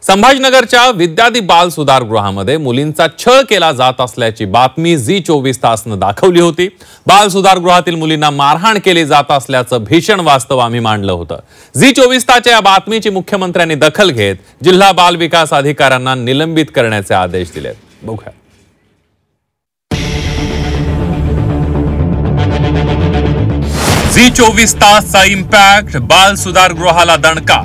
संभाजीनगरच्या विद्यार्थी बाल सुधारगृहामध्ये मुलींचा छळ केला जात असल्याची बातमी झी24 तासनं दाखवली होती। बाल सुधारगृहातील मुलींना मारहाण केली जात असल्याचं भीषण वास्तव आम्ही मांडलं होतं। झी24 तासच्या या बातमीची मुख्यमंत्र्यांनी दखल घेत जिल्हा बाल विकास अधिकाऱ्यांना निलंबित करण्याचे आदेश दिलेत। बघूया। झी24 तासचा इम्पॅक्ट, बाल सुधारगृहाला दणका।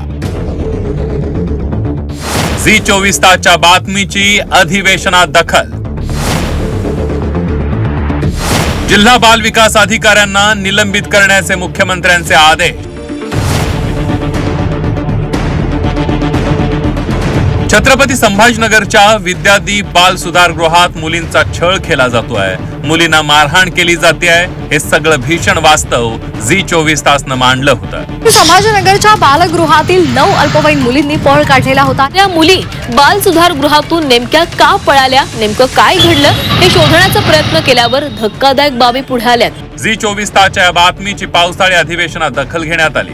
झी24 तासच्या बातमीची अधिवेशनात दखल। जिल्हा बाल विकास अधिकाऱ्यांना निलंबित करण्याचे मुख्यमंत्र्यांचे आदेश। छत्रपती संभाजीनगरच्या विद्यार्थी बाल सुधारगृहात मुलींचा छळ केला जातोय, मुलींना मारहाण केली जाते आहे, हे सगळं भीषण वास्तव झी24 तासनं मांडलं होतं। संभाजीनगरच्या बालगृहातील 9 अल्पवयीन मुलींनी पळ काढलेला होता। त्या मुली बाल सुधारगृहातून नेमक्या का पळाल्या, नेमकं काय घडलं हे शोधण्याचा प्रयत्न केल्यावर धक्कादायक बाबी पुढे आल्यात। झी24 तासच्या बातमीची पावसाळी अधिवेशनात दखल घेण्यात आली।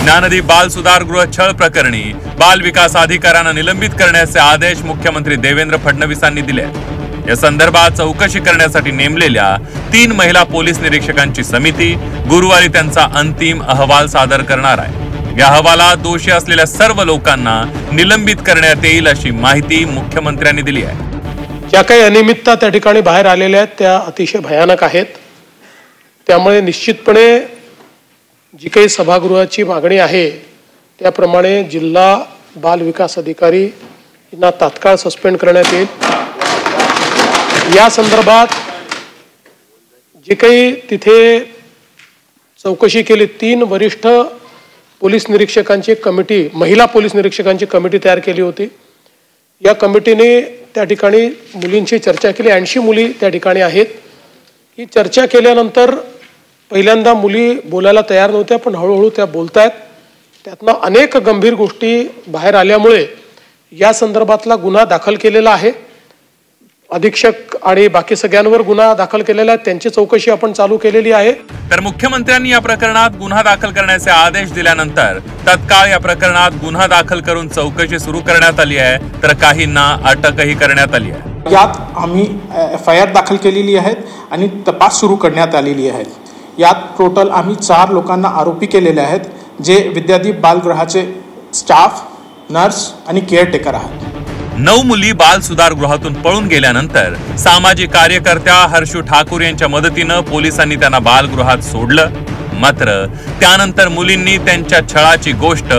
ज्ञानदीप बाल सुधारगृह छळ प्रकरणी बाल विकास अधिकाऱ्यांना निलंबित करण्याचे आदेश मुख्यमंत्री देवेंद्र फडणवीसांनी दिले। या संदर्भात चौकशी करण्यासाठी नेमलेल्या 3 महिला पोलीस निरीक्षकांची समिती गुरुवारी त्यांचा अंतिम अहवाल सादर करणार आहे। या अहवालात दोषी असलेल्या सर्व लोकांना निलंबित करण्यात येईल अशी माहिती मुख्यमंत्र्यांनी दिली आहे। ज्या काही अनियमितता त्या ठिकाणी बाहेर आलेल्या आहेत त्या अतिशय भयानक आहेत। त्यामुळे निश्चितपणे जी काही सभागृहाची मागणी आहे त्याप्रमाणे जिल्हा बाल विकास अधिकारी यांना तात्काळ सस्पेंड करण्यात येईल। या संदर्भात जे काही तिथे चौकशी केली 3 वरिष्ठ पोलीस निरीक्षकांची कमिटी, महिला पोलीस निरीक्षकांची कमिटी तयार केली होती। या कमिटीने त्या ठिकाणी मुलींची चर्चा केली। 80 मुली त्या ठिकाणी आहेत। ही चर्चा केल्यानंतर पहिल्यांदा मुली बोलायला तयार नव्हत्या, पण हळूहळू त्या बोलतायत। त्यातनं अनेक गंभीर गोष्टी बाहेर आल्यामुळे या संदर्भातला गुन्हा दाखल केलेला आहे। अधीक्षक आणि बाकी सगळ्यांवर गुन्हा दाखल केलेला आहे, त्यांची चौकशी आपण चालू केलेली आहे। तर मुख्यमंत्र्यांनी या प्रकरणात गुन्हा दाखल करण्याचे आदेश दिल्यानंतर तत्काळ या प्रकरणात गुन्हा दाखल करून चौकशी सुरू करण्यात आली आहे, तर काहींना अटकही करण्यात आली आहे। यात आम्ही FIR दाखल केलेली आहे आणि तपास सुरू करण्यात आलेली आहे। यात टोटल आम्ही 4 लोकांना आरोपी केलेले आहेत, जे विद्यादीप बालगृहाचे स्टाफ, नर्स आणि केअरटेकर आहेत। 9 मुली बाल सुधारगृहातून पळून गेल्यानंतर सामाजिक कार्यकर्त्या हर्षू ठाकूर यांच्या मदतीनं पोलिसांनी त्यांना बालगृहात सोडलं। मात्र त्यानंतर मुलींनी त्यांच्या छळाची गोष्ट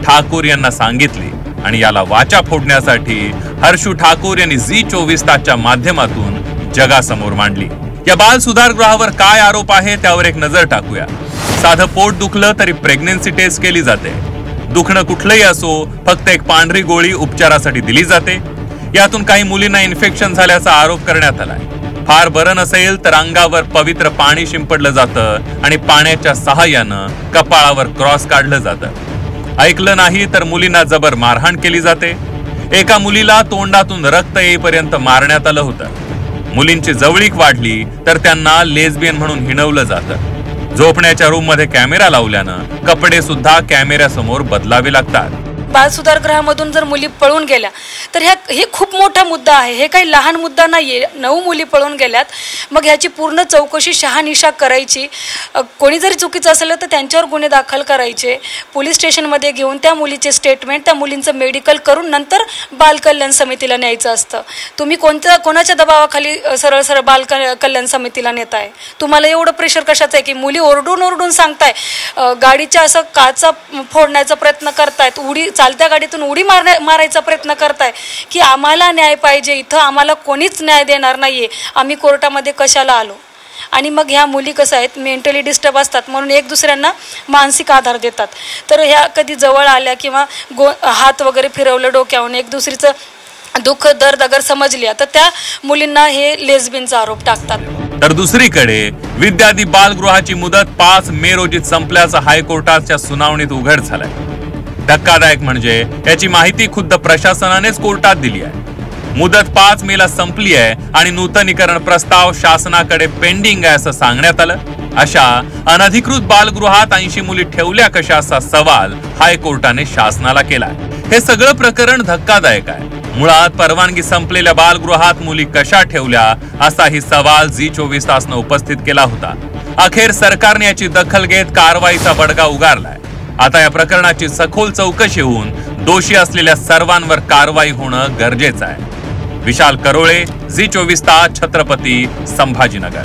ठाकूर यांना सांगितली आणि याला वाचा फोडण्यासाठी हर्षू ठाकूर यांनी झी24 तासच्या माध्यमातून जगासमोर मांडली। या बाल सुधारगृहावर काय आरोप आहे त्यावर एक नजर टाकूया। साधं पोट दुखलं तरी प्रेग्नन्सी टेस्ट केली जाते। दुखणं कुठलंही असो, फक्त एक पांढरी गोळी उपचारासाठी दिली जाते। यातून काही मुलींना इन्फेक्शन झाल्याचा आरोप करण्यात आलाय। फार बरं नसेल तर अंगावर पवित्र पाणी शिंपडलं जातं आणि पाण्याच्या सहाय्यानं कपाळावर क्रॉस काढलं जातं। ऐकलं नाही तर मुलींना जबर मारहाण केली जाते। एका मुलीला तोंडातून रक्त येईपर्यंत मारण्यात आलं होतं। मुलींची जवळीक वाढली तर त्यांना लेस्बियन म्हणून हिणवलं जातं। झोपण्याच्या रूम मध्ये कॅमेरा लावल्यानं कपडे सुद्धा कॅमेऱ्यासमोर बदलावे लागतात। बाल सुधारगृहामधून जर मुली पळून गेल्या तर हे खूप मोठा मुद्दा आहे। हे काही लहान मुद्दा नाहीये। 9 मुली पळून गेल्यात, मग ह्याची पूर्ण चौकशी शहानिशा करायची। कोणी जरी चुकीचं असेल तर त्यांच्यावर गुन्हे दाखल करायचे, पोलीस स्टेशनमध्ये घेऊन त्या मुलीचे स्टेटमेंट, त्या मुलींचं मेडिकल करून नंतर बाल कल्याण समितीला न्यायचं असतं। तुम्ही कोणाच्या दबावाखाली सरळ सरळ बाल कल्याण समितीला नेताय? तुम्हाला एवढं प्रेशर कशाचं आहे की मुली ओरडून ओरडून सांगताय, गाडीच्या असं काचा फोडण्याचा प्रयत्न करतायत, चालत्या गाडीतून उडी मारायचा प्रयत्न करताय की आम्हाला न्याय पाहिजे, इथं आम्हाला कोणीच न्याय देणार नाहीये, आम्ही कोर्टामध्ये कशाला आलो? आणि मग ह्या मुली कसं आहेत, मेंटली डिस्टर्ब असतात म्हणून एक दुसऱ्यांना मानसिक आधार देतात। तर ह्या कधी जवळ आल्या किंवा हात वगैरे फिरवलं डोक्यावरून, एक दुसरीचं दुःख दर्द अगर समजली तर त्या मुलींना हे लेस्बियनचा आरोप टाकतात। तर दुसरीकडे विद्यादीप बालगृहाची मुदत 5 मे रोजी संपल्याचं हायकोर्टाच्या सुनावणीत उघड झालंय। धक्कादायक म्हणजे याची माहिती खुद्द प्रशासनानेच कोर्टात दिली आहे। मुदत 5 मेला संपली आहे आणि नूतनीकरण प्रस्ताव शासनाकडे पेंडिंग आहे असं सांगण्यात आलं। अशा अनधिकृत बालगृहात 80 मुली ठेवल्या कशा असा सवाल हायकोर्टाने शासनाला केला। हे सगळं प्रकरण धक्कादायक आहे. मुळात परवानगी संपलेल्या बालगृहात मुली कशा ठेवल्या असाही सवाल झी 24 तासनं उपस्थित केला होता. अखेर सरकारने याची दखल घेत कारवाईचा बडगा उगारलाय. आता या प्रकरणाची सखोल चौकशी होऊन दोषी असलेल्या सर्वांवर कारवाई होणं गरजेचं आहे. विशाल करोळे, झी 24 तास, छत्रपती संभाजीनगर.